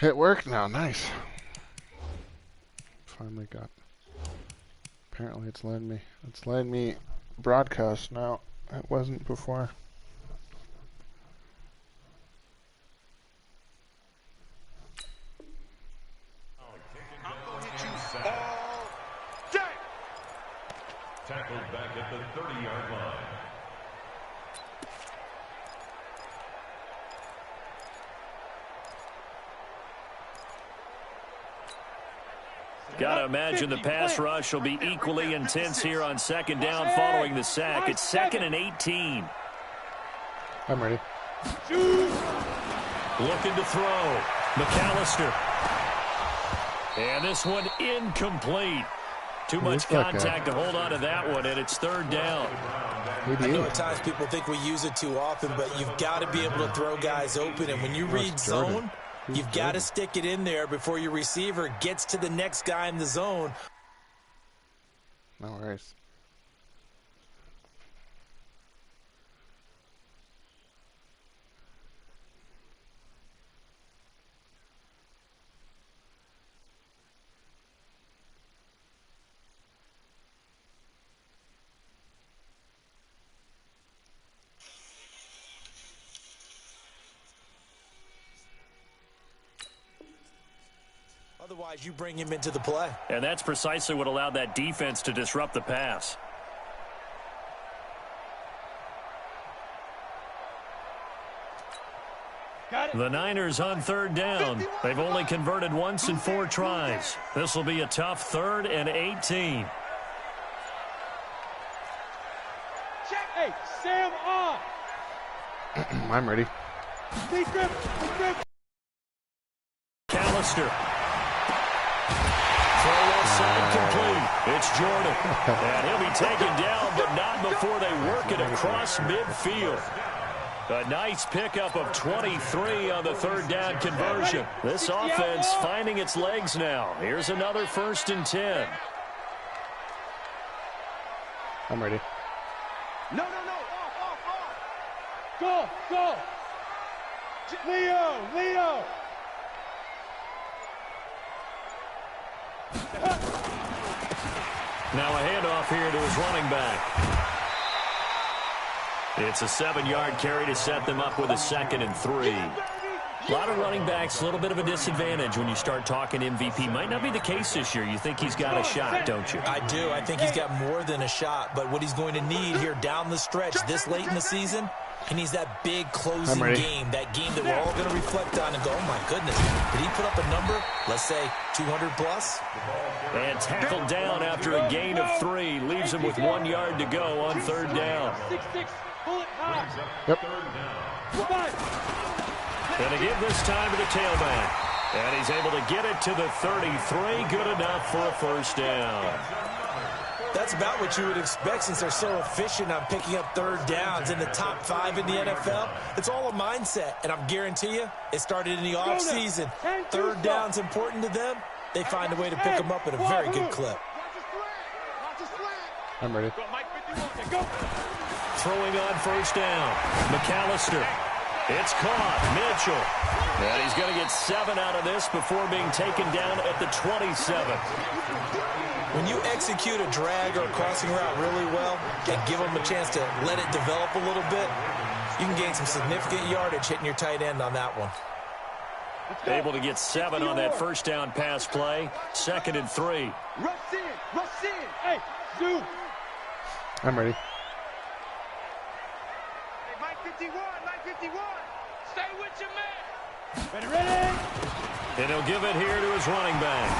Hit work now, nice. Finally got. Apparently it's letting me broadcast now. It wasn't before. Tackled back at the 30-yard line. Got to imagine the pass rush will be equally intense here on second down following the sack. It's 2nd and 18. I'm ready. Looking to throw. McAllister. And this one incomplete. Too much contact to hold on to that one, and it's 3rd down. I know at times people think we use it too often, but you've got to be able to throw guys open. And when you read zone, you've got to stick it in there before your receiver gets to the next guy in the zone. No worries. Otherwise, you bring him into the play. And that's precisely what allowed that defense to disrupt the pass. The Niners on 3rd down. They've only converted once in 4 tries. This will be a tough 3rd and 18. Check. Hey, Sam on. I'm ready. McAllister. Throw offside complete. It's Jordan. And he'll be taken down, but not before they work it across midfield. A nice pickup of 23 on the 3rd down conversion. This offense finding its legs now. Here's another 1st and 10. I'm ready. No. Off. Go. Leo. Now a handoff here to his running back. It's a 7-yard carry to set them up with a 2nd and 3. A lot of running backs, a little bit of a disadvantage when you start talking MVP. Might not be the case this year. You think he's got a shot, don't you? I do. I think he's got more than a shot. But what he's going to need here down the stretch this late in the season, he needs that big closing game, that game that we're all going to reflect on and go, oh, my goodness, did he put up a number, let's say, 200-plus? And tackled down after a gain of 3. Leaves him with 1 yard to go on 3rd down. Yep. Going to give this time to the tailback. And he's able to get it to the 33. Good enough for a 1st down. That's about what you would expect since they're so efficient on picking up 3rd downs in the top 5 in the NFL. It's all a mindset, and I guarantee you it started in the offseason. 3rd down's important to them. They find a way to pick them up at a very good clip. I'm ready. Throwing on 1st down. McAllister. It's caught. Mitchell. And he's going to get 7 out of this before being taken down at the 27. When you execute a drag or a crossing route really well and give them a chance to let it develop a little bit, you can gain some significant yardage hitting your tight end on that one. Able to get 7 on that 1st down pass play. 2nd and 3. Rush in. Hey, Zoo. I'm ready. Hey, Mike 51. Stay with your man. Ready. And he'll give it here to his running back.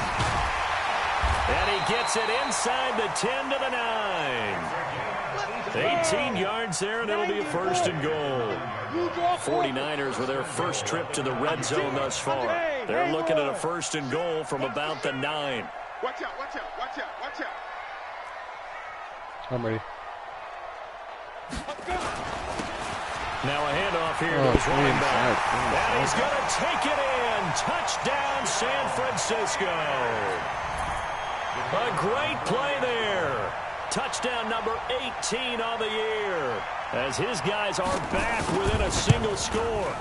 And he gets it inside the 10 to the 9. 18 yards there, and it'll be a 1st and goal. 49ers with their first trip to the red zone thus far. They're looking at a 1st and goal from about the 9. Watch out. I'm ready. Now a handoff here to his running back. And he's going to take it in. Touchdown, San Francisco. A great play there. Touchdown number 18 on the year, as his guys are back within a single score.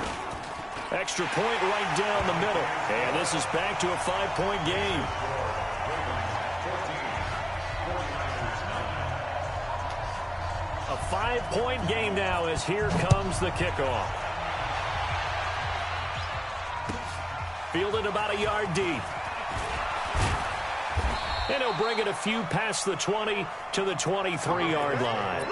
Extra point right down the middle. And this is back to a 5-point game. A 5-point game now as here comes the kickoff. Fielded about a yard deep. And he'll bring it a few past the 20 to the 23-yard line.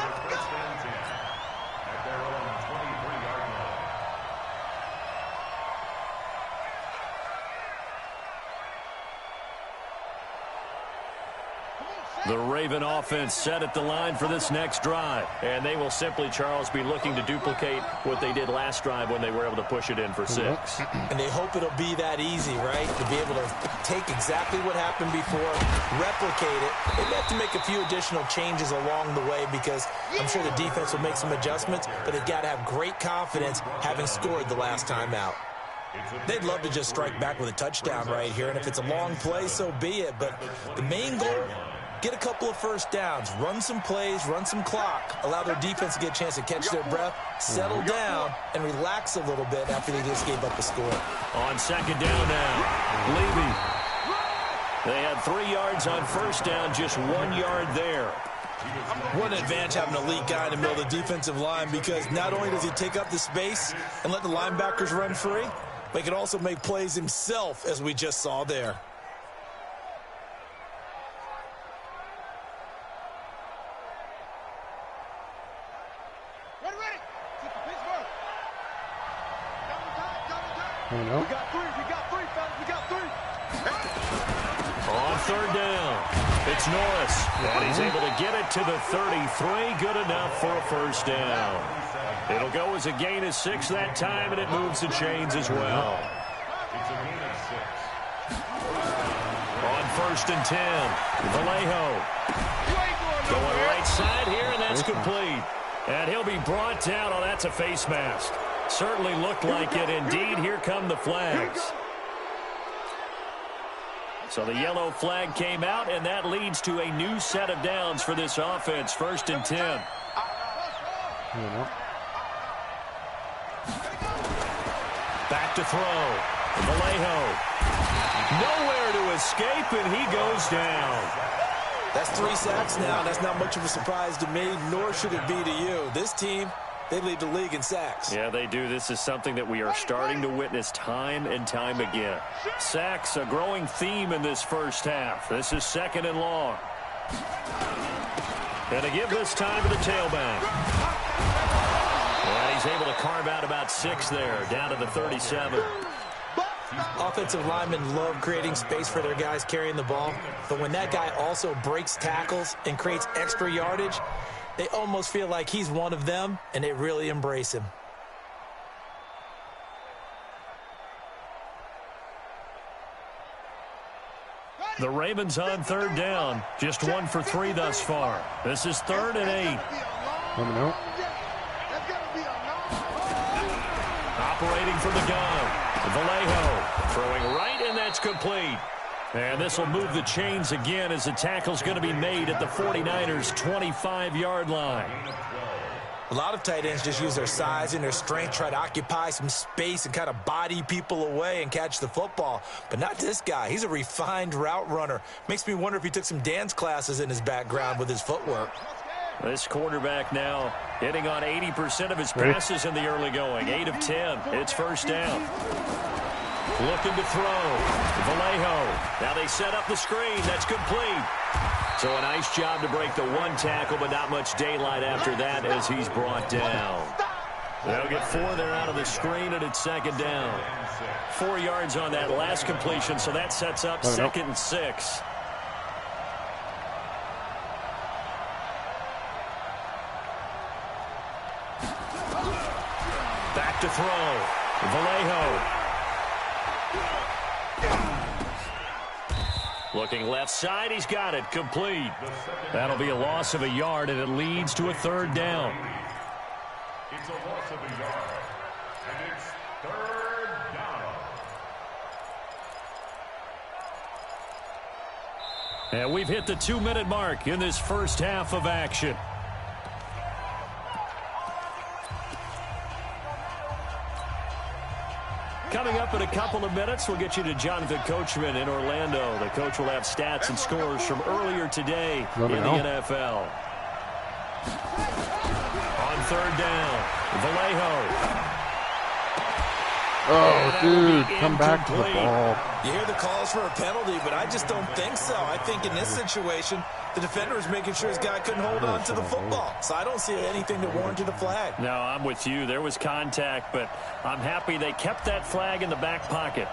The Raven offense set at the line for this next drive. And they will simply, Charles, be looking to duplicate what they did last drive when they were able to push it in for 6. And they hope it'll be that easy, right? To be able to take exactly what happened before, replicate it. They have to make a few additional changes along the way because I'm sure the defense will make some adjustments, but they've got to have great confidence having scored the last time out. They'd love to just strike back with a touchdown right here, and if it's a long play, so be it. But the main goal, get a couple of first downs, run some plays, run some clock, allow their defense to get a chance to catch their breath, settle down, and relax a little bit after they just gave up a score. On second down now, Levy. They had 3 yards on first down, just 1 yard there. What an advantage having an elite guy in the middle of the defensive line because not only does he take up the space and let the linebackers run free, but he can also make plays himself, as we just saw there. Oh, no. We got 3, fellas, we got 3. On third down, it's Norris. And he's able to get it to the 33. Good enough for a first down. It'll go as a gain of 6 that time, and it moves the chains as well. On first and 10, Vallejo. Going right side here, and that's complete. And he'll be brought down. Oh, that's a face mask. Certainly looked like it. Indeed, here come the flags. So the yellow flag came out, and that leads to a new set of downs for this offense. First and 10. Back to throw. Vallejo. Nowhere to escape, and he goes down. That's 3 sacks now. That's not much of a surprise to me, nor should it be to you. This team, they lead the league in sacks. Yeah, they do. This is something that we are starting to witness time and time again. Sacks, a growing theme in this first half. This is second and long. And to give this time to the tailback. And he's able to carve out about 6 there, down to the 37. Offensive linemen love creating space for their guys carrying the ball, but when that guy also breaks tackles and creates extra yardage, they almost feel like he's one of them, and they really embrace him. The Ravens on third down, just 1 for 3 thus far. This is 3rd and 8. Let me know. Operating from the gun, Vallejo throwing right, and that's complete. And this will move the chains again as the tackle's going to be made at the 49ers' 25-yard line. A lot of tight ends just use their size and their strength, try to occupy some space and kind of body people away and catch the football. But not this guy. He's a refined route runner. Makes me wonder if he took some dance classes in his background with his footwork. This quarterback now hitting on 80% of his passes in the early going. 8 of 10. It's first down. Looking to throw. Vallejo. Now they set up the screen. That's complete. So a nice job to break the 1 tackle, but not much daylight after that as he's brought down. They'll get 4 there out of the screen, and it's second down. 4 yards on that last completion, so that sets up second and 6. Back to throw. Vallejo. Looking left side, he's got it, complete. That'll be a loss of a yard, and it leads to a 3rd down. It's a loss of a yard, and it's 3rd down. And we've hit the 2-minute mark in this first half of action. Coming up in a couple of minutes, we'll get you to Jonathan Coachman in Orlando. The coach will have stats and scores from earlier today in the NFL. On third down, Vallejo. Oh, dude, come back to the ball. You hear the calls for a penalty, but I just don't think so. I think in this situation, the defender was making sure his guy couldn't hold on to the football. So I don't see anything that warranted a flag. No, I'm with you. There was contact, but I'm happy they kept that flag in the back pocket.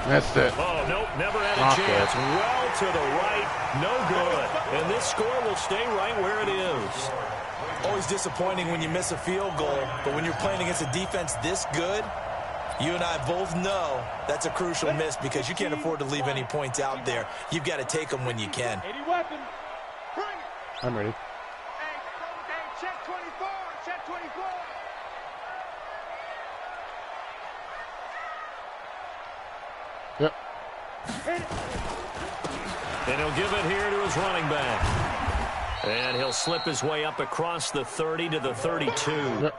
Missed it. Oh, nope, never had a chance. Well to the right, no good. And this score will stay right where it is. Always disappointing when you miss a field goal, but when you're playing against a defense this good, you and I both know that's a crucial miss because you can't afford to leave any points out there. You've got to take them when you can. I'm ready. Hey, check 24, check 24. Yep. And he'll give it here to his running back. And he'll slip his way up across the 30 to the 32. Yep.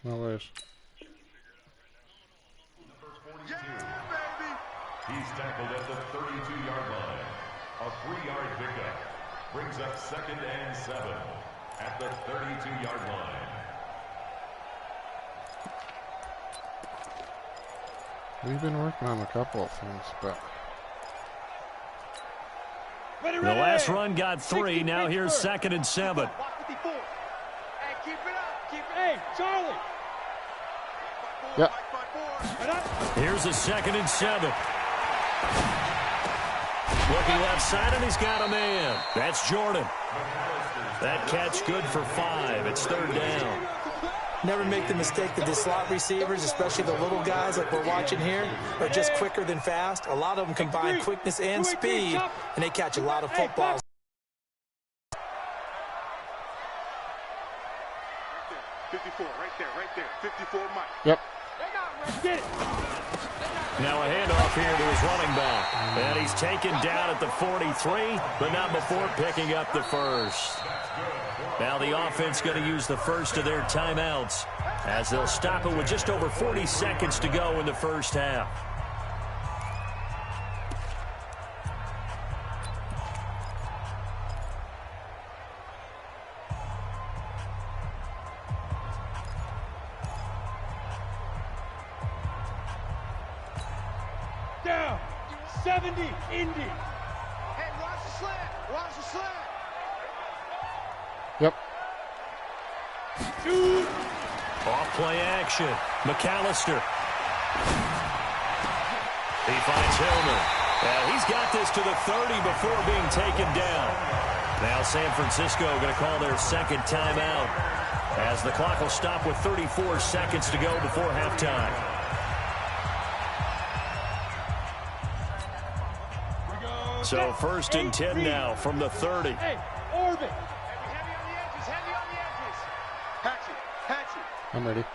No worries. Yeah, baby. He's tackled at the 32-yard line. A 3-yard pickup brings up 2nd and 7 at the 32-yard line. We've been working on a couple of things, but... The last run got 3. Now here's 2nd and 7. Hey, keep it up. Keep it. Hey, Charlie. Yep. Here's a 2nd and 7. Looking left side, and he's got a man. That's Jordan. That catch good for 5. It's 3rd down. Never make the mistake that the slot receivers, especially the little guys like we're watching here, are just quicker than fast. A lot of them combine quickness and speed, and they catch a lot of footballs. Right there. 54, Mike. Yep. Get it. Now a handoff here to his running back. And he's taken down at the 43, but not before picking up the first. Now the offense going to use the first of their timeouts as they'll stop it with just over 40 seconds to go in the first half. Down. 70, Indy. Hey, watch the slant. Watch the slant. Yep. Shoot. Off play action. McAllister. He finds Hillman. And he's got this to the 30 before being taken down. Now San Francisco going to call their second timeout as the clock will stop with 34 seconds to go before halftime. So 1st and 10 now from the 30. Hey, Orbit. Heavy on the edges. Heavy on the edges. Hatch it. I'm ready.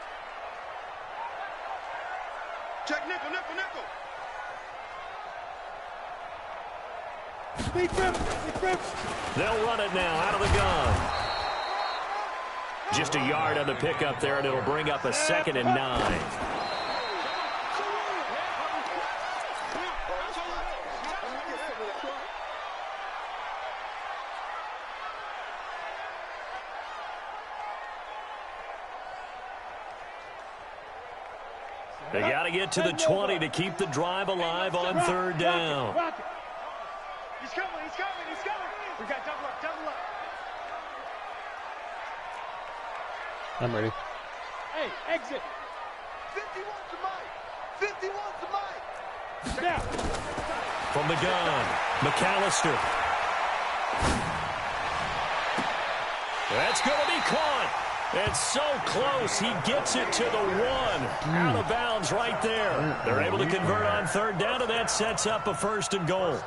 Check nickel. They'll run it now out of the gun. Just a yard on the pickup there, and it'll bring up a 2nd and 9. They got to get to the 20 to keep the drive alive on third down. He's coming, he's coming, he's coming. We got double up, double up. I'm ready. Hey, exit. 51 to Mike. 51 to Mike. Now. From the gun, McAllister. That's going to be caught. It's so close. He gets it to the 1. Out of bounds right there. They're able to convert on third down, and that sets up a 1st and goal.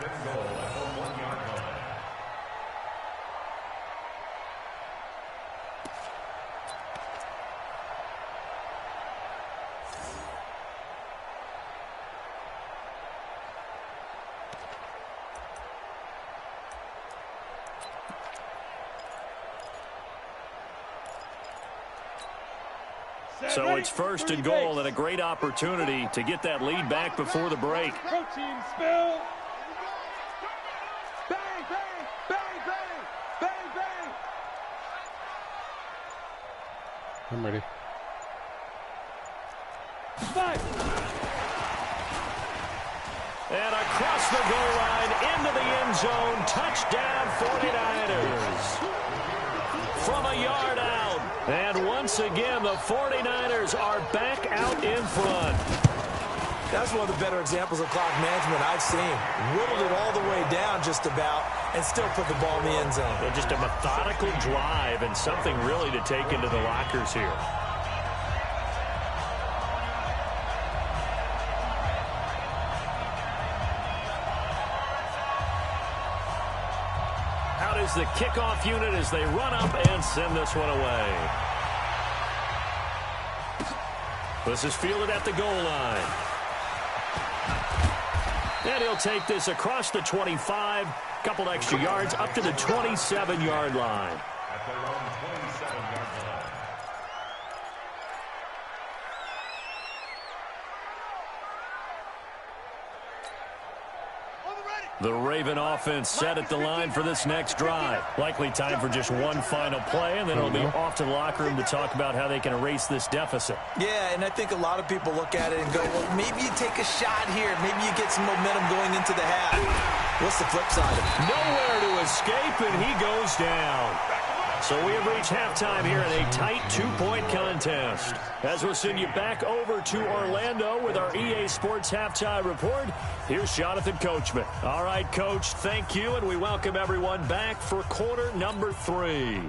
So it's 1st and goal and a great opportunity to get that lead back before the break. Protein spill. Bang, bang, bang, bang, bang, bang. I'm ready. 5. And across the goal line into the end zone. Touchdown 49ers. From a yard out. And once again, the 49ers are back out in front. That's one of the better examples of clock management I've seen. Whittled it all the way down just about and still put the ball in the end zone. And just a methodical drive and something really to take into the lockers here. Out is the kickoff unit as they run up and send this one away. This is fielded at the goal line. And he'll take this across the 25, couple extra yards up to the 27-yard line. At their own 27-yard line. The Raven offense set at the line for this next drive. Likely time for just one final play, and then it'll be off to the locker room to talk about how they can erase this deficit. Yeah, and I think a lot of people look at it and go, well, maybe you take a shot here. Maybe you get some momentum going into the half. What's the flip side of it? Nowhere to escape, and he goes down. So we have reached halftime here in a tight 2-point contest. As we'll send you back over to Orlando with our EA Sports Halftime Report, here's Jonathan Coachman. All right, Coach, thank you, and we welcome everyone back for quarter number 3.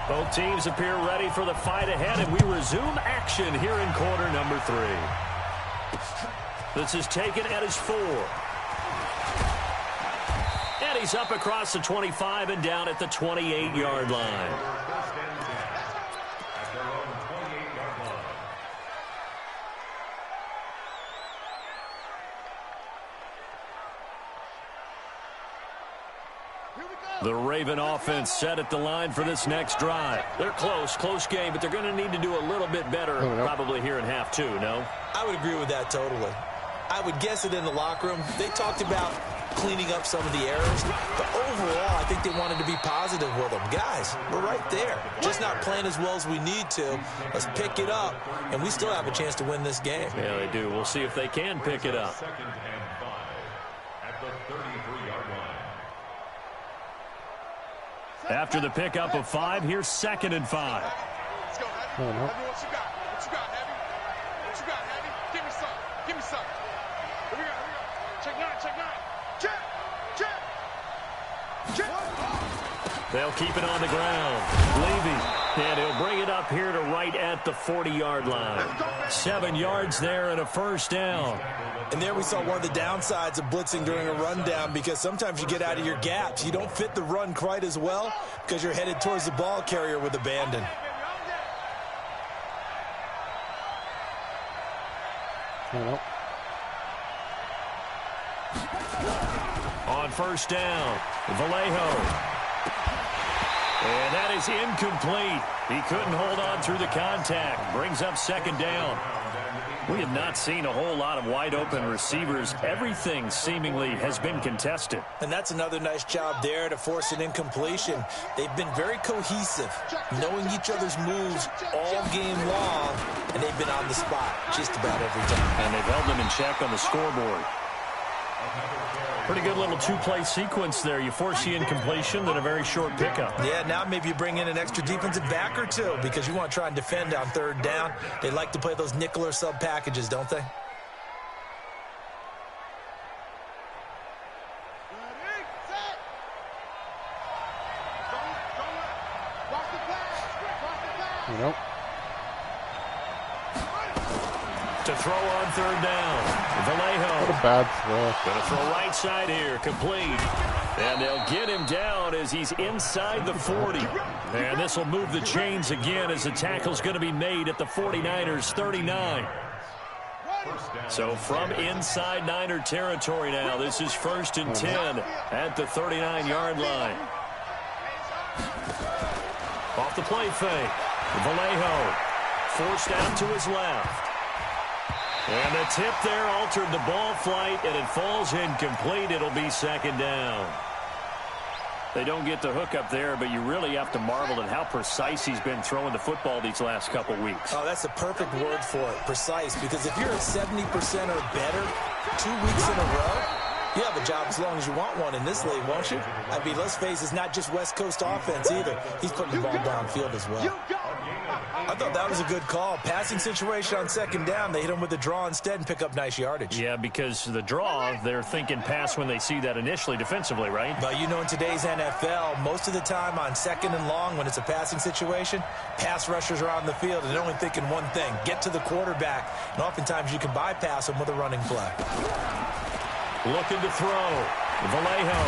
Both teams appear ready for the fight ahead, and we resume action here in quarter number 3. This is taken at his 4. And he's up across the 25 and down at the 28-yard line. The Raven offense set at the line for this next drive. They're close game, but they're going to need to do a little bit better probably here in half 2, no? I would agree with that totally. I would guess it in the locker room. They talked about cleaning up some of the errors, but overall, I think they wanted to be positive with them. Guys, we're right there. Just not playing as well as we need to. Let's pick it up, and we still have a chance to win this game. Yeah, they do. We'll see if they can pick it up. 2nd and 5 at the 33-yard line. After the pickup of 5, here's 2nd and 5. Let's go, Heavy. Heavy, what you got? What you got, Heavy? What you got, Heavy? Give me some. Give me some. Here we go. Check 9, check 9. Check. They'll keep it on the ground. Levy, and he'll bring it up here to right at the 40-yard line. 7 yards there and a 1st down. And there we saw one of the downsides of blitzing during a rundown, because sometimes you get out of your gaps. You don't fit the run quite as well because you're headed towards the ball carrier with abandon. On 1st down, Vallejo. And that is incomplete. He couldn't hold on through the contact. Brings up 2nd down. We have not seen a whole lot of wide-open receivers. Everything seemingly has been contested. And that's another nice job there to force an incompletion. They've been very cohesive, knowing each other's moves all game long, and they've been on the spot just about every time. And they've held them in check on the scoreboard. Pretty good little two-play sequence there. You force the incompletion, then a very short pickup. Yeah, now maybe you bring in an extra defensive back or two because you want to try and defend on third down. They like to play those nickel or sub packages, don't they? Nope. To throw on third down. Vallejo. What a bad throw. Going to throw right side here. Complete. And they'll get him down as he's inside the 40. And this will move the chains again as the tackle's going to be made at the 49ers 39. So from inside Niner territory now, this is 1st and 10 at the 39-yard line. Off the play fake. Vallejo forced out to his left. And the tip there altered the ball flight, and it falls incomplete. It'll be 2nd down. They don't get the hook up there, but you really have to marvel at how precise he's been throwing the football these last couple weeks. Oh, that's the perfect word for it, precise, because if you're at 70% or better 2 weeks in a row, you have a job as long as you want one in this league, won't you? I mean, let's face it, it's not just West Coast offense either. He's putting the ball downfield as well. I thought that was a good call. Passing situation on 2nd down, they hit him with the draw instead and pick up nice yardage. Yeah, because the draw, they're thinking pass when they see that initially defensively, right? But you know, in today's NFL, most of the time on 2nd and long when it's a passing situation, pass rushers are on the field and they're only thinking one thing, get to the quarterback. And oftentimes you can bypass them with a running play. Looking to throw. Vallejo.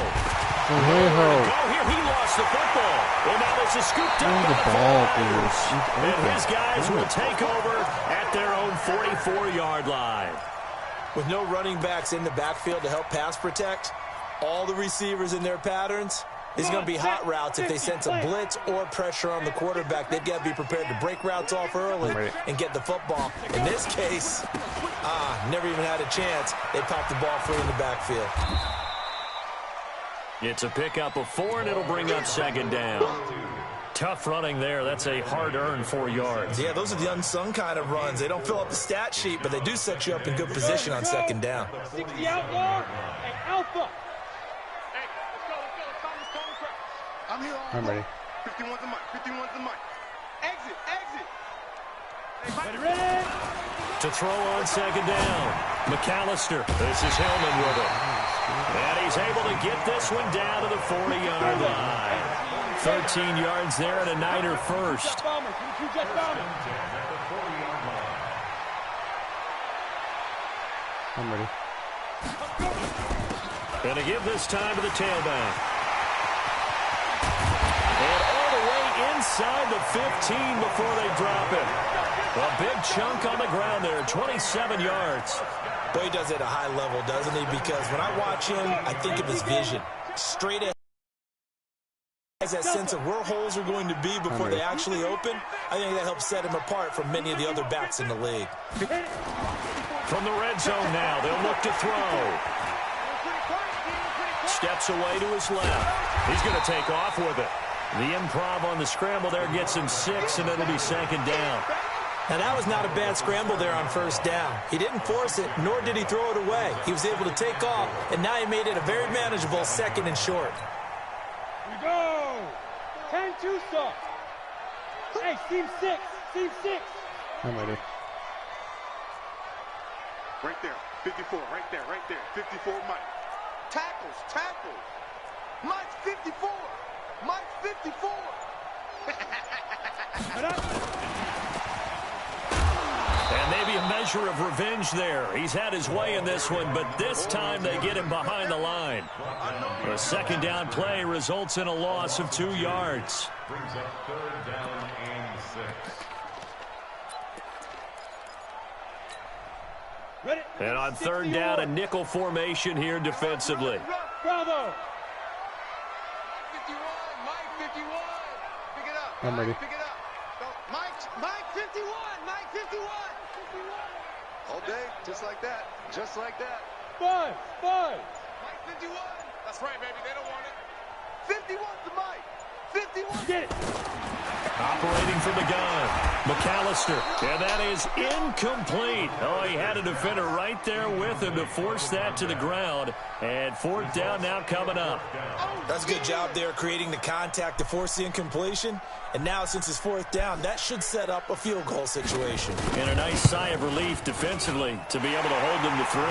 Vallejo. Here, he lost the football. And now it's a scooped up the ball, dude. and his guys will take over at their own 44-yard line. With no running backs in the backfield to help pass protect, all the receivers in their patterns, these are going to be hot routes if they sense a blitz or pressure on the quarterback. They've got to be prepared to break routes off early and get the football. In this case, never even had a chance. They popped the ball free in the backfield. It's a pickup of 4, and it'll bring up 2nd down. Tough running there. That's a hard-earned 4 yards. Yeah, those are the unsung kind of runs. They don't fill up the stat sheet, but they do set you up in good position on 2nd down. 60 outlaw and alpha. Hey, let's go. I'm here all I'm ready. 51's the mic. 51's the mic. Exit. Hey, ready? To throw on 2nd down. McAllister. This is Hillman with it. And he's able to get this one down to the 40-yard line. 13 yards there and a Niner first. I'm ready. And to give this time to the tailback. And all the way inside the 15 before they drop it. A big chunk on the ground there, 27 yards. Boy, he does it at a high level, doesn't he? Because when I watch him, I think of his vision. Straight ahead. Has that sense of where holes are going to be before they actually open. I think that helps set him apart from many of the other backs in the league. From the red zone now, they'll look to throw. Steps away to his left. He's going to take off with it. The improv on the scramble there gets him 6, and it'll be 2nd down. Now, that was not a bad scramble there on 1st down. He didn't force it, nor did he throw it away. He was able to take off, and now he made it a very manageable 2nd and short. We go. 10-2 stop. Hey, team 6. I'm ready. Right there. 54. Right there. 54, Mike. Tackles. Mike's 54. Mike's 54. And maybe a measure of revenge there. He's had his way in this one, but this time they get him behind the line. The 2nd down play results in a loss of 2 yards. Brings up 3rd down and 6. And on 3rd down, a nickel formation here defensively. Bravo. 51, Mike 51. Pick it up. I'm ready. Pick it up. Go. Mike 51. Mike 51. All day, just like that. Just like that. 5. Mike 51. That's right, baby. They don't want it. 51's the Mike. 51. Get it. Operating from the gun, McAllister, and that is incomplete. Oh, he had a defender right there with him to force that to the ground, and fourth down now coming up. That's a good job there creating the contact to force the incompletion, and now since it's fourth down, that should set up a field goal situation. And a nice sigh of relief defensively to be able to hold them to 3.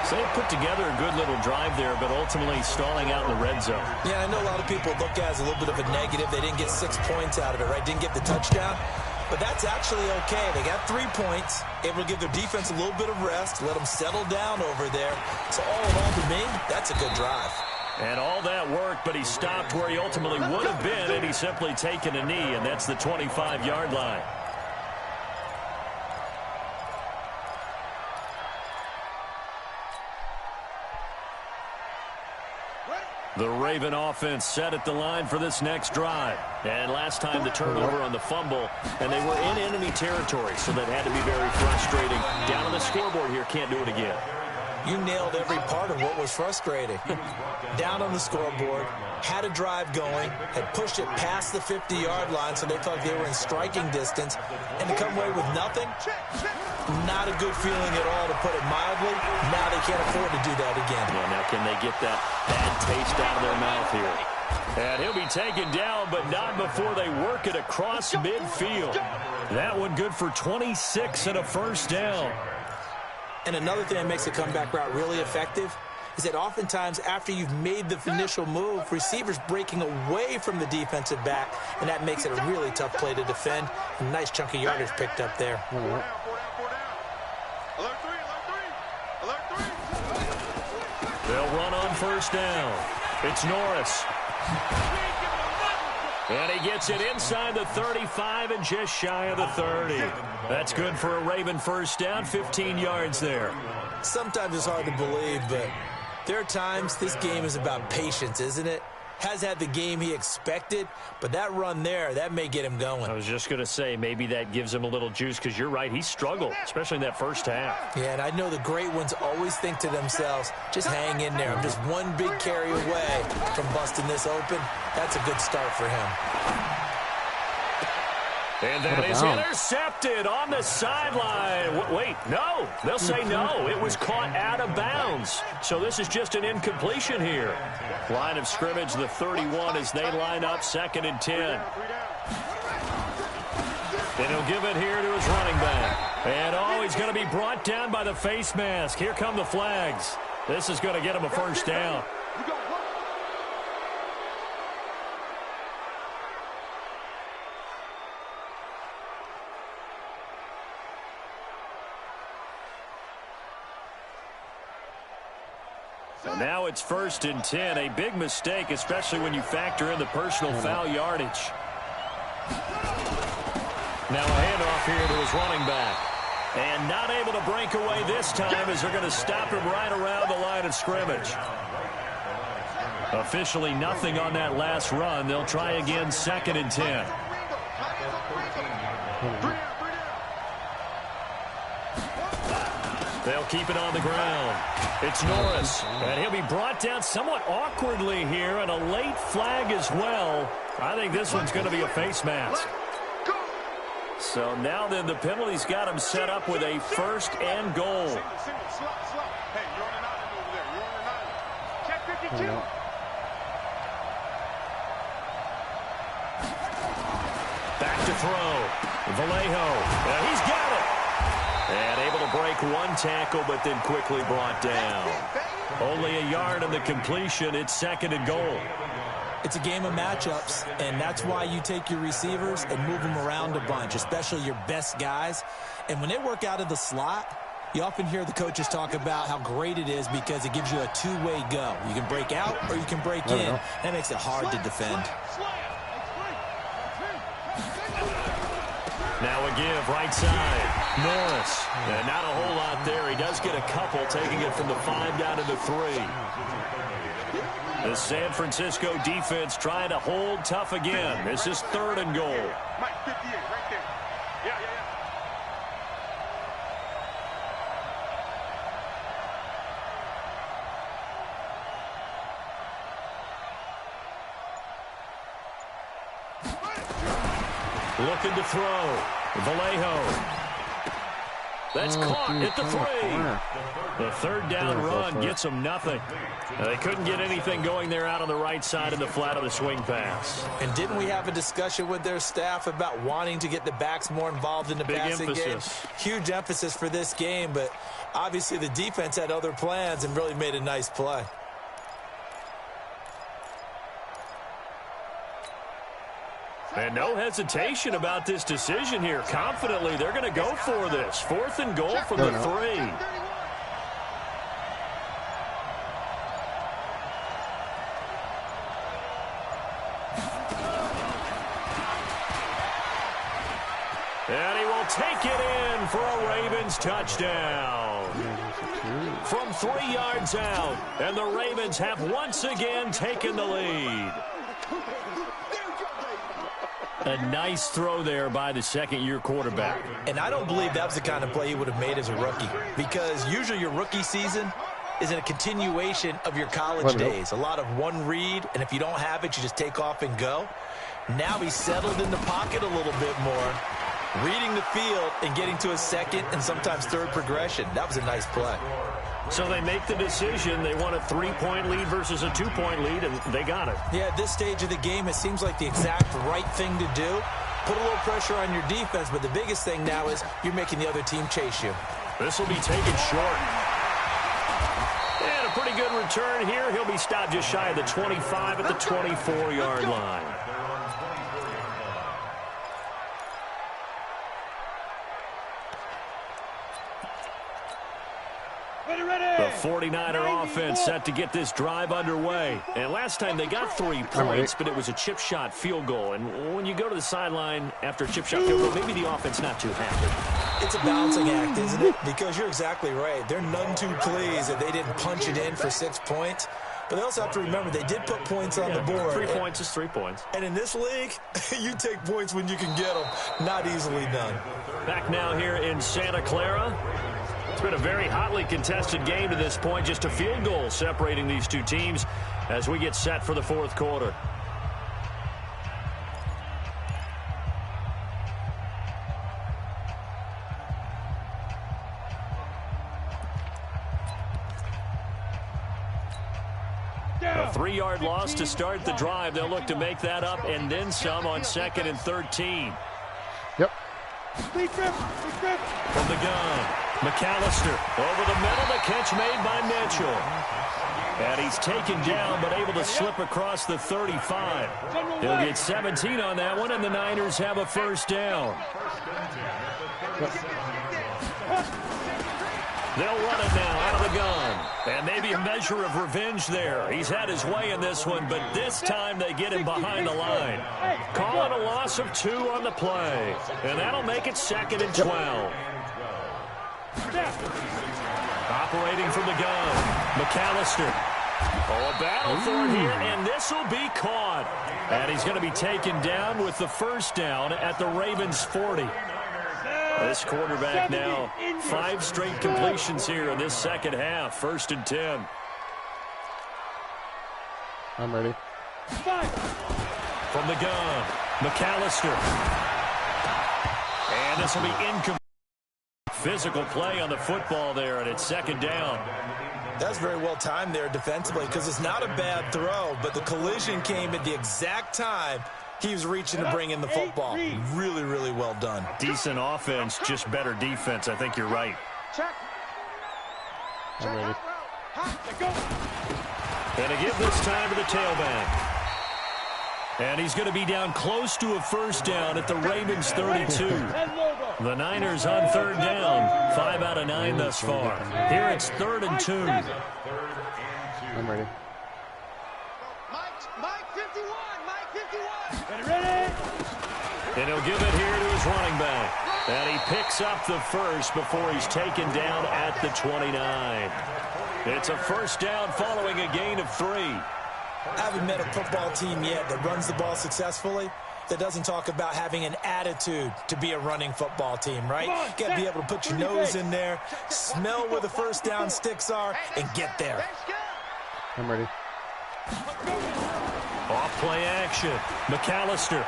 So they put together a good little drive there, but ultimately stalling out in the red zone. Yeah, I know a lot of people look at it as a little bit of a negative. They didn't get 6 points out of it, right? Didn't get the touchdown. But that's actually okay. They got 3 points, able to give their defense a little bit of rest, let them settle down over there. So all in all, to me, that's a good drive. And all that work, but he stopped where he ultimately would have been, and he's simply taken a knee, and that's the 25-yard line. The Raven offense set at the line for this next drive. And last time the turnover on the fumble, and they were in enemy territory, so that had to be very frustrating. Down on the scoreboard here, can't do it again. You nailed every part of what was frustrating. Down on the scoreboard, had a drive going, had pushed it past the 50-yard line so they thought they were in striking distance, and to come away with nothing, not a good feeling at all, to put it mildly. Now they can't afford to do that again. Yeah, now can they get that bad taste out of their mouth here? And he'll be taken down, but not before they work it across midfield. That one good for 26 and a first down. And another thing that makes the comeback route really effective is that oftentimes after you've made the initial move, receivers breaking away from the defensive back, and that makes it a really tough play to defend. A nice chunk of yardage picked up there. They'll run on first down. It's Norris. And he gets it inside the 35 and just shy of the 30. That's good for a Raven first down, 15 yards there. Sometimes it's hard to believe, but there are times this game is about patience, isn't it? Has had the game he expected, but that run there, that may get him going. I was just going to say, maybe that gives him a little juice, because you're right, he struggled, especially in that first half. Yeah, and I know the great ones always think to themselves, just hang in there. I'm just one big carry away from busting this open. That's a good start for him. And that is intercepted on the sideline. Wait, no. They'll say no. It was caught out of bounds. So this is just an incompletion here. Line of scrimmage, the 31, as they line up, 2nd and 10. And he'll give it here to his running back. And, oh, he's going to be brought down by the face mask. Here come the flags. This is going to get him a first down. Now it's 1st and 10. A big mistake, especially when you factor in the personal foul yardage. Now a handoff here to his running back. And not able to break away this time, as they're going to stop him right around the line of scrimmage. Officially nothing on that last run. They'll try again, 2nd and 10. They'll keep it on the ground. It's Norris, and he'll be brought down somewhat awkwardly here, and a late flag as well. I think this one's going to be a face mask. So now then the penalty's got him set up with a 1st and goal. Back to throw. Vallejo, and he's got it. And able to break one tackle, but then quickly brought down. Only a yard on the completion. It's 2nd and goal. It's a game of matchups, and that's why you take your receivers and move them around a bunch, especially your best guys. And when they work out of the slot, you often hear the coaches talk about how great it is because it gives you a two-way go. You can break out or you can break in. That makes it hard to defend. Now a give, right side. Norris. And not a whole lot there. He does get a couple, taking it from the 5 down to the 3. The San Francisco defense trying to hold tough again. This is 3rd and goal. Looking to throw. Vallejo. That's caught at the 3. The third down run gets them nothing. They couldn't get anything going there out on the right side of the flat of the swing pass. And didn't we have a discussion with their staff about wanting to get the backs more involved in the passing game? Huge emphasis for this game, but obviously the defense had other plans and really made a nice play. And no hesitation about this decision here. Confidently, they're going to go for this. 4th and goal from the 3. And he will take it in for a Ravens touchdown. From 3 yards out, and the Ravens have once again taken the lead. A nice throw there by the second-year quarterback. And I don't believe that was the kind of play he would have made as a rookie, because usually your rookie season is in a continuation of your college days. A lot of one read, and if you don't have it, you just take off and go. Now he's settled in the pocket a little bit more, reading the field and getting to a second and sometimes third progression. That was a nice play. So they make the decision. They want a 3-point lead versus a 2-point lead, and they got it. Yeah, at this stage of the game, it seems like the exact right thing to do. Put a little pressure on your defense, but the biggest thing now is you're making the other team chase you. This will be taken short. And a pretty good return here. He'll be stopped just shy of the 25 at the 24-yard line. The 49er offense set to get this drive underway. And last time they got 3 points, but it was a chip shot field goal. And when you go to the sideline after a chip shot field goal, maybe the offense not too happy. It's a balancing act, isn't it? Because you're exactly right. They're none too pleased that they didn't punch it in for 6 points. But they also have to remember they did put points on the board. 3 points is 3 points. And in this league, you take points when you can get them. Not easily done. Back now here in Santa Clara. It's been a very hotly contested game to this point. Just a field goal separating these two teams as we get set for the 4th quarter. A 3-yard loss to start the drive. They'll look to make that up and then some on 2nd and 13. Yep. From the gun, McAllister over the middle. The catch made by Mitchell. And he's taken down but able to slip across the 35. He'll get 17 on that one, and the Niners have a first down. They'll run it now out of the gun. And maybe a measure of revenge there. He's had his way in this one, but this time they get him behind the line. Calling a loss of 2 on the play. And that'll make it 2nd and 12. Operating from the gun, McAllister. Oh, a battle for it here, and this will be caught. And he's going to be taken down with the first down at the Ravens' 40. This quarterback now, 5 straight completions here in this second half. 1st and 10. I'm ready. From the gun, McAllister. And this will be incomplete. Physical play on the football there, and it's 2nd down. That's very well timed there defensively, because it's not a bad throw, but the collision came at the exact time he was reaching to bring in the football. Really, really well done. Decent offense, just better defense. I think you're right. I'm ready. And to give this time to the tailback. And he's going to be down close to a first down at the Ravens' 32. The Niners on 3rd down. 5 out of 9 thus far. Here it's 3rd and 2. I'm ready. Mike 51. Mike 51. And he'll give it here to his running back. And he picks up the first before he's taken down at the 29. It's a first down following a gain of 3. I haven't met a football team yet that runs the ball successfully that doesn't talk about having an attitude to be a running football team, right? You got to be able to put your nose in there, smell where the first down sticks are, and get there. I'm ready. Off play action. McAllister.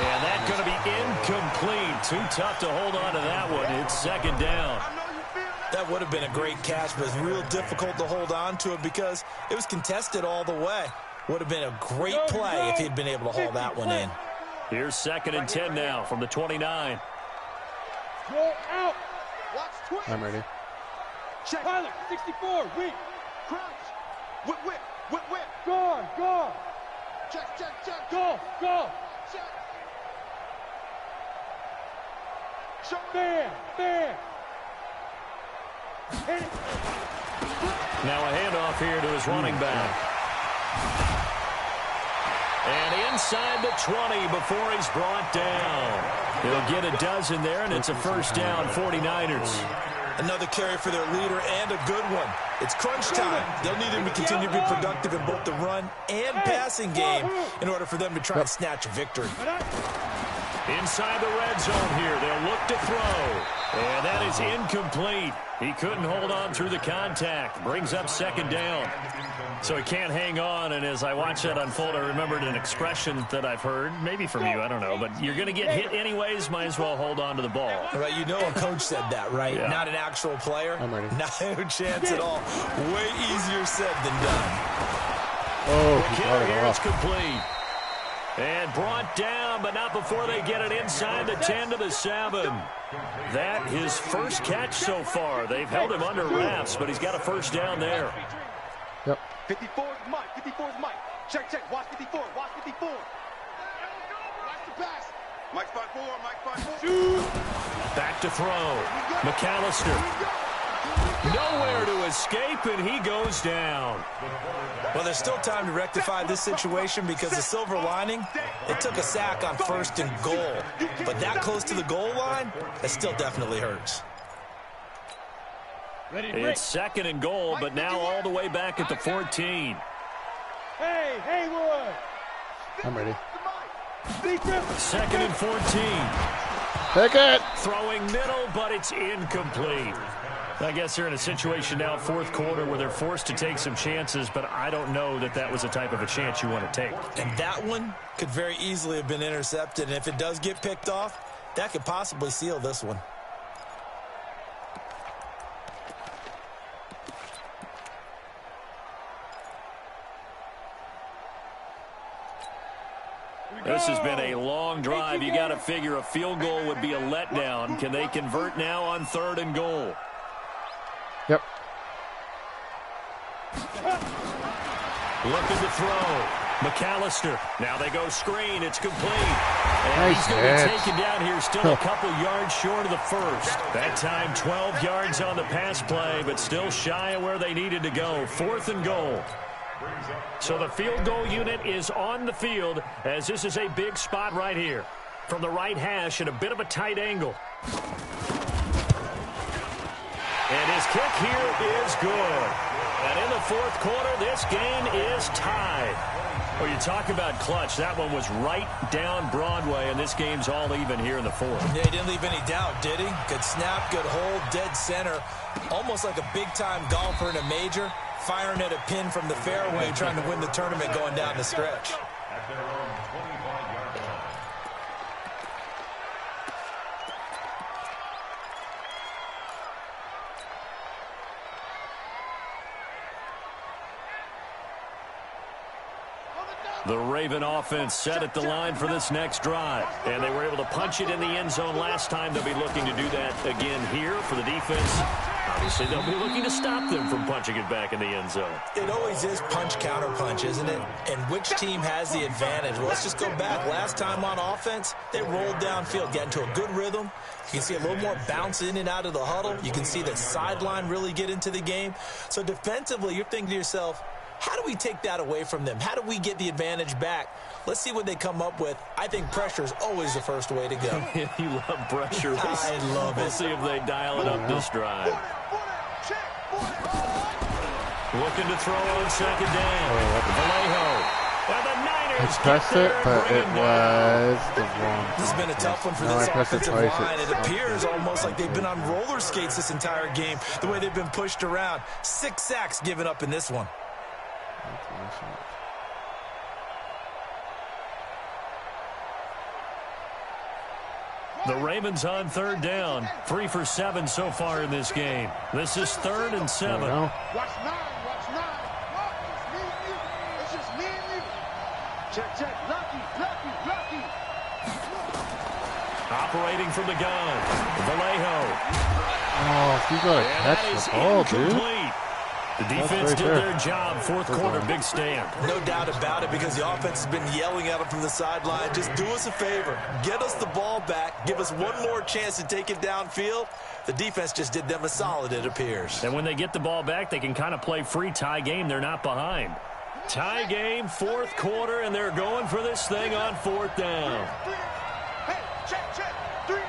And that's going to be incomplete. Too tough to hold on to that one. It's second down. That would have been a great catch, but it's real difficult to hold on to it because it was contested all the way. Would have been a great play if he'd been able to haul that one in. Here's 2nd and 10 now from the 29. Go out. Watch twist. I'm ready. Check. Tyler, 64, weak. Crouch. Whip, whip, whip, whip. Guard, guard. Check, check, check. Go, go. Check. Show bam, bam. Hit it. Now a handoff here to his running back. And inside the 20 before he's brought down. He'll get a dozen there, and it's a first down, 49ers. Another carry for their leader and a good one. It's crunch time. They'll need him to continue to be productive in both the run and passing game in order for them to try and snatch a victory. Inside the red zone here, they'll look to throw. And that is incomplete. He couldn't hold on through the contact. Brings up second down. So he can't hang on, and as I watch that unfold, I remembered an expression that I've heard, maybe from you, I don't know, but you're going to get hit anyways, might as well hold on to the ball. Right, you know a coach said that, right? Yeah. Not an actual player. I'm ready. No chance at all. Way easier said than done. Oh, The he carry got here it is off. complete. And brought down, but not before they get it inside the 10 to the 7. That his first catch so far. They've held him under wraps, but he's got a first down there. Yep. 54 is Mike. 54 is Mike. Check, check. Watch 54. Watch 54. Watch the pass. Mike's 5-4. Mike's 5-4. Back to throw. McAllister. Nowhere to escape, and he goes down. Well, there's still time to rectify this situation because the silver lining, it took a sack on 1st and goal. But that close to the goal line, that still definitely hurts. It's 2nd and goal, but now all the way back at the 14. Hey, Haywood. I'm ready. 2nd and 14. Take it. Throwing middle, but it's incomplete. I guess they're in a situation now, 4th quarter, where they're forced to take some chances, but I don't know that that was the type of a chance you want to take. And that one could very easily have been intercepted. And if it does get picked off, that could possibly seal this one. This has been a long drive. You got to figure a field goal would be a letdown. Can they convert now on 3rd and goal? Yep. Looking to throw. McAllister. Now they go screen. It's complete. And Nice he's going to be hit. taken down here, still a couple yards short of the first. That time 12 yards on the pass play, but still shy of where they needed to go. 4th and goal. So the field goal unit is on the field as this is a big spot right here. From the right hash at a bit of a tight angle. And his kick here is good. And in the 4th quarter, this game is tied. Well, you talk about clutch. That one was right down Broadway, and this game's all even here in the 4th. Yeah, he didn't leave any doubt, did he? Good snap, good hold, dead center. Almost like a big-time golfer in a major, firing at a pin from the fairway, trying to win the tournament going down the stretch. At their own 25-yard line. The Raven offense set at the line for this next drive. And they were able to punch it in the end zone last time. They'll be looking to do that again here for the defense. Obviously, they'll be looking to stop them from punching it back in the end zone. It always is punch-counter-punch, isn't it? And which team has the advantage? Well, let's just go back. Last time on offense, they rolled downfield, got into a good rhythm. You can see a little more bounce in and out of the huddle. You can see the sideline really get into the game. So defensively, you're thinking to yourself, how do we take that away from them? How do we get the advantage back? Let's see what they come up with. I think pressure is always the first way to go. You love pressure. I love it. We'll see if they dial it up this drive. Looking to throw on 2nd down. Vallejo. And the Niners I pressed it, but it was the wrong. This has been a tough one for No, this I pressed it offensive twice. line. It appears almost like they've been on roller skates this entire game, the way they've been pushed around. 6 sacks given up in this one. The Ravens on third down. 3 for 7 so far in this game. This is 3rd and 7. Watch 9. Watch 9. Look, it's me and you. It's just me and you. Check. Lucky. Operating from the gun. Vallejo. Oh, if you gotta catch the ball, dude. The defense did their job. 4th quarter, big stand. No doubt about it, because the offense has been yelling at him from the sideline. Just do us a favor. Get us the ball back. Give us one more chance to take it downfield. The defense just did them a solid, it appears. And when they get the ball back, they can kind of play free tie game. They're not behind. Tie game, 4th quarter, and they're going for this thing on 4th down. Hey, check. 3 down.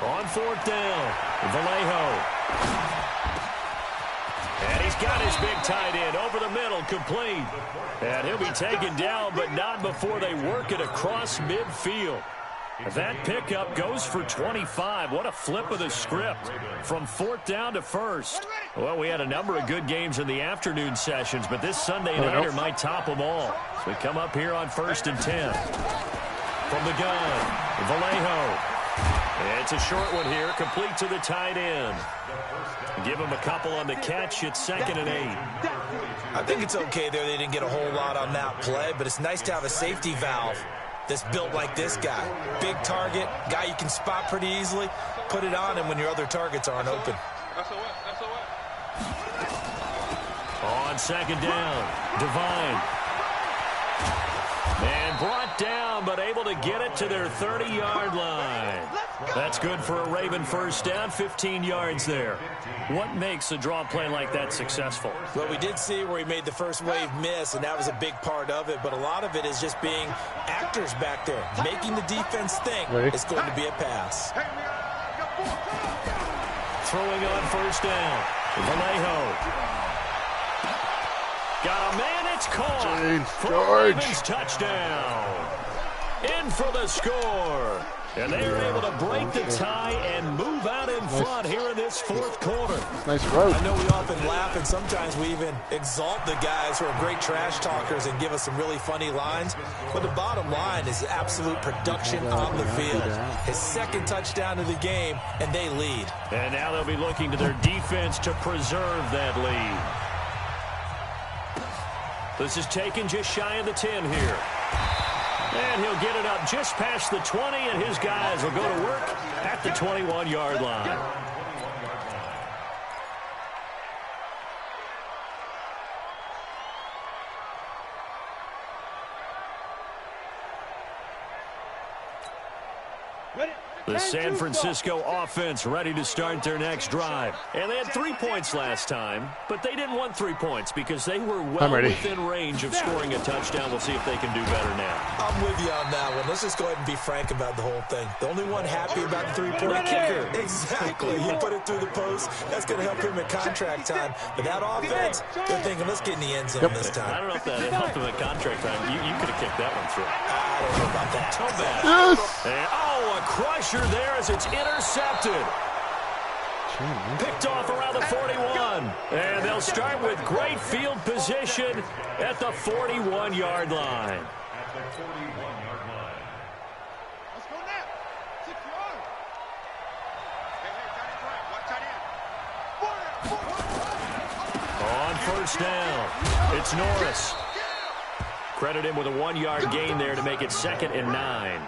On 4th down, Vallejo. And he's got his big tight end over the middle, complete. And he'll be taken down, but not before they work it across midfield. That pickup goes for 25. What a flip of the script from 4th down to 1st. Well, we had a number of good games in the afternoon sessions, but this Sunday nighter might top them all. So we come up here on 1st and 10. From the gun, Vallejo. It's a short one here, complete to the tight end. Give him a couple on the catch. It's 2nd and 8. I think it's okay there. They didn't get a whole lot on that play, but it's nice to have a safety valve that's built like this guy. Big target, guy you can spot pretty easily. Put it on him when your other targets aren't open. That's a On 2nd down, Divine. And brought down, but able to get it to their 30-yard line. That's good for a Raven 1st down, 15 yards there. What makes a draw play like that successful? Well, we did see where he made the first wave miss, and that was a big part of it. But a lot of it is just being actors back there, making the defense think it's going to be a pass. Throwing on 1st down, Vallejo. Got a man, it's caught. For a Ravens touchdown. In for the score. And they are able to break the tie and move out in front here in this 4th quarter. Nice road. I know we often laugh, and sometimes we even exalt the guys who are great trash talkers and give us some really funny lines. But the bottom line is absolute production on the field. His 2nd touchdown of the game, and they lead. And now they'll be looking to their defense to preserve that lead. This is taken just shy of the 10 here. And he'll get it up just past the 20, and his guys will go to work at the 21-yard line. The San Francisco offense ready to start their next drive. And they had 3 points last time, but they didn't want 3 points because they were well within range of scoring a touchdown. We'll see if they can do better now. I'm with you on that one. Let's just go ahead and be frank about the whole thing. The only one happy about the three-point kicker. Exactly. He put it through the post. That's going to help him at contract time. But that offense, they're thinking, let's get in the end zone this time. I don't know if that helped him at contract time. You could have kicked that one through. I don't know about that. So bad. Yes! And, a crusher there as it's intercepted. Picked off around the 41. And they'll start with great field position at the 41-yard line. At the 41-yard line. Let's go now. 6 yards. Hey, tight end. Watch On 1st down, it's Norris. Credit him with a 1-yard gain there to make it 2nd and 9.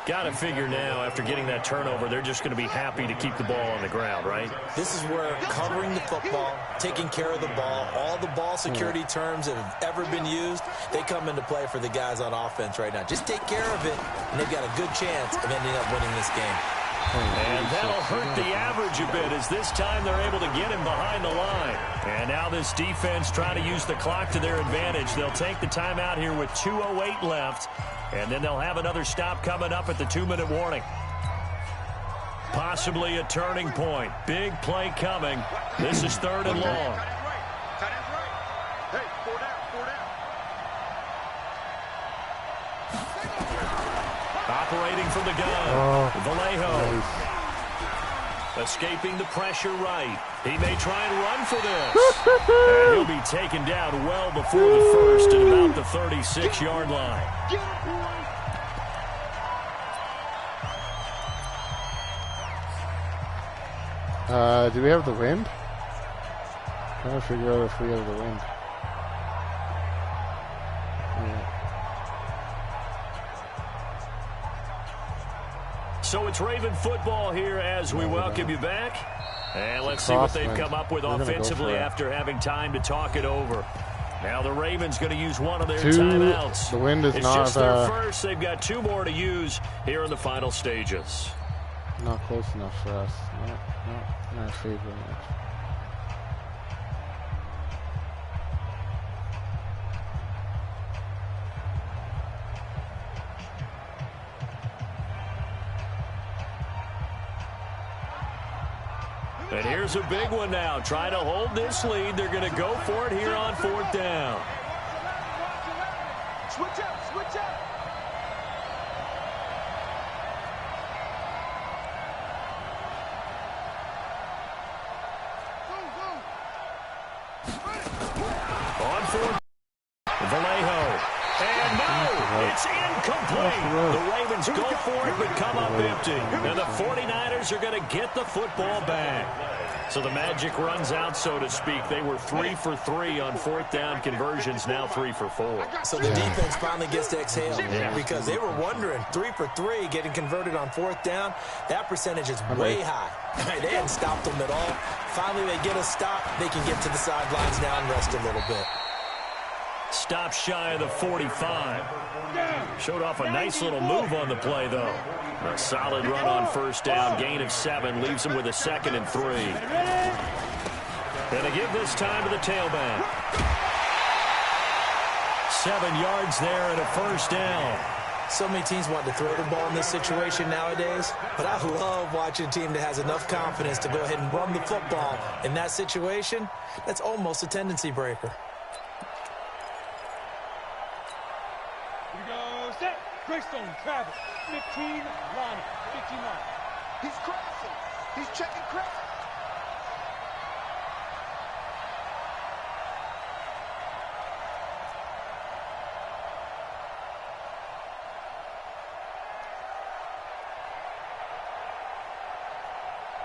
Got to figure now, after getting that turnover, they're just going to be happy to keep the ball on the ground, right? This is where covering the football, taking care of the ball, all the ball security terms that have ever been used, they come into play for the guys on offense right now. Just take care of it, and they've got a good chance of ending up winning this game. And that'll hurt the average a bit as this time they're able to get him behind the line. And now this defense trying to use the clock to their advantage. They'll take the timeout here with 2:08 left. And then they'll have another stop coming up at the 2-minute warning. Possibly a turning point. Big play coming. This is 3rd and long. Tight end's right. Hey, 4 down. Operating from the gun. Vallejo. Escaping the pressure right. He may try and run for this. And he'll be taken down well before the first at about the 36-yard line. Do we have the wind? I'm trying to figure out if we have the wind. So it's Raven football here as we welcome you back. And let's see what they've come up with offensively after having time to talk it over. Now the Ravens going to use one of their timeouts. The wind is it's not just their first. They've got 2 more to use here in the final stages. Not close enough for us. Not in our favor much. And here's a big one now. Trying to hold this lead. They're going to go for it here on 4th down. Switch up, switch up. On 4th. Vallejo. And no, it's incomplete. The Ravens go for it, but come up empty. And the 49ers are going to get the football back. So the magic runs out, so to speak. They were 3 for 3 on 4th down conversions, now 3 for 4. So the defense finally gets to exhale because they were wondering, 3 for 3 getting converted on 4th down. That percentage is way high. They hadn't stopped them at all. Finally, they get a stop. They can get to the sidelines now and rest a little bit. Stop shy of the 45. Showed off a nice little move on the play, though. A solid run on 1st down. Gain of 7 leaves him with a 2nd and 3. And to give this time to the tailback. 7 yards there and a 1st down. So many teams want to throw the ball in this situation nowadays, but I love watching a team that has enough confidence to go ahead and run the football. In that situation, that's almost a tendency breaker. Greystone, Travis, 15, Lonnie, 59. He's crossing. He's checking crack.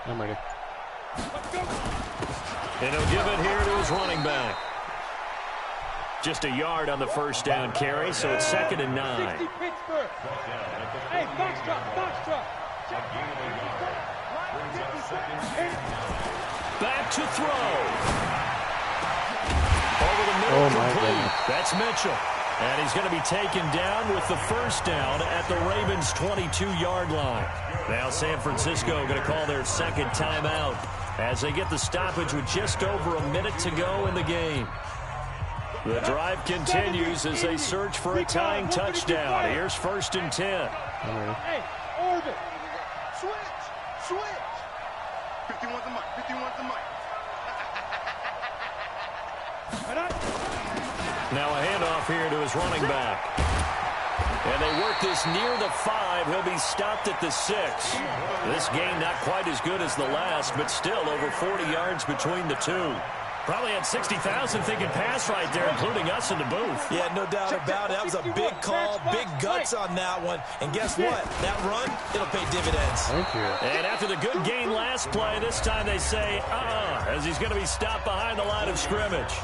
I'm ready. And he'll give it here to his running back. Just a yard on the 1st down carry, so it's 2nd and 9. 60 Pittsburgh. Hey, box truck. Back to throw. Over the middle, complete. That's Mitchell. And he's going to be taken down with the 1st down at the Ravens' 22-yard line. Now San Francisco going to call their 2nd timeout as they get the stoppage with just over a minute to go in the game. The drive continues as they search for a tying touchdown. Here's 1st and 10. Hey, orbit. Switch. 51's the mic. 51's the mic. Now a handoff here to his running back. And they work this near the 5. He'll be stopped at the 6. This game not quite as good as the last, but still over 40 yards between the two. Probably had 60,000 thinking pass right there, including us in the booth. Yeah, no doubt about it. That was a big call, big guts on that one. And guess what? That run, it'll pay dividends. Thank you. And after the good gain last play, this time they say, as he's going to be stopped behind the line of scrimmage.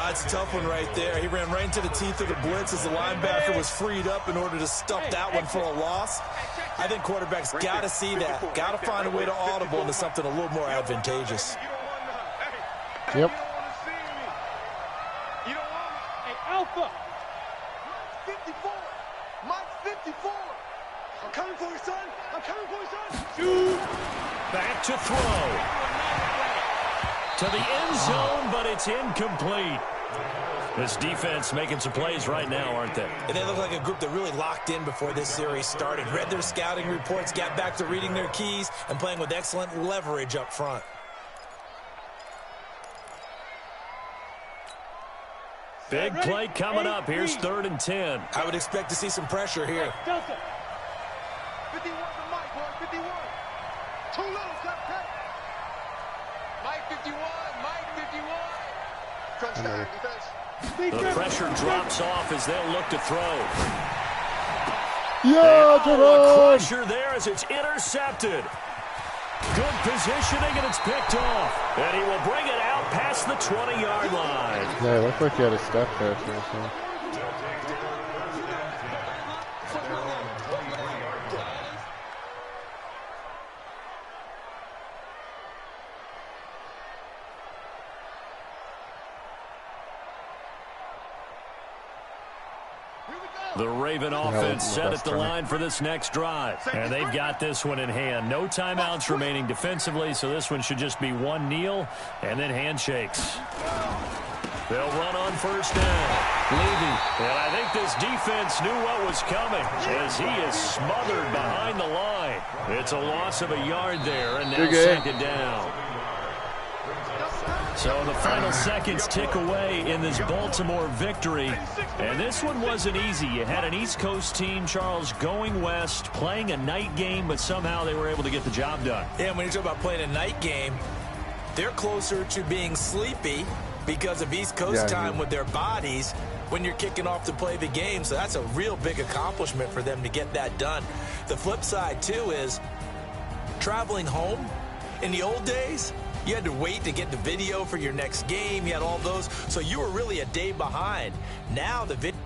It's a tough one right there. He ran right into the teeth of the blitz as the linebacker was freed up in order to stuff that one for a loss. I think quarterbacks got to see that. Got to find a way to audible into something a little more advantageous. Yep. Hey, Alpha. 54. Mike 54. I'm coming for you, son. Shoot. Back to throw. To the end zone, but it's incomplete. This defense making some plays right now, aren't they? And they look like a group that really locked in before this series started. Read their scouting reports, got back to reading their keys, and playing with excellent leverage up front. Big play coming up. Here's 3rd and 10. I would expect to see some pressure here. Delta. 51's the mic, boy. 51. Too little, Cupcake. Mike 51, Mike 51. Crunch time, defense. The pressure drops off as they'll look to throw. Yeah, a crusher there as it's intercepted. Good positioning, and it's picked off. And he will bring it out past the 20-yard line. Yeah, it looked like he had a step there for a second. The Raven offense set at the line for this next drive. And they've got this one in hand. No timeouts remaining defensively, so this one should just be one kneel and then handshakes. They'll run on first down. Levy. And I think this defense knew what was coming as he is smothered behind the line. It's a loss of a yard there, and now second down. So the final seconds tick away in this Baltimore victory. And this one wasn't easy. You had an East Coast team, Charles, going west, playing a night game, but somehow they were able to get the job done. Yeah, when you talk about playing a night game, they're closer to being sleepy because of East Coast time with their bodies when you're kicking off to play the game. So that's a real big accomplishment for them to get that done. The flip side, too, is traveling home in the old days, you had to wait to get the video for your next game. You had all those. So you were really a day behind. Now the video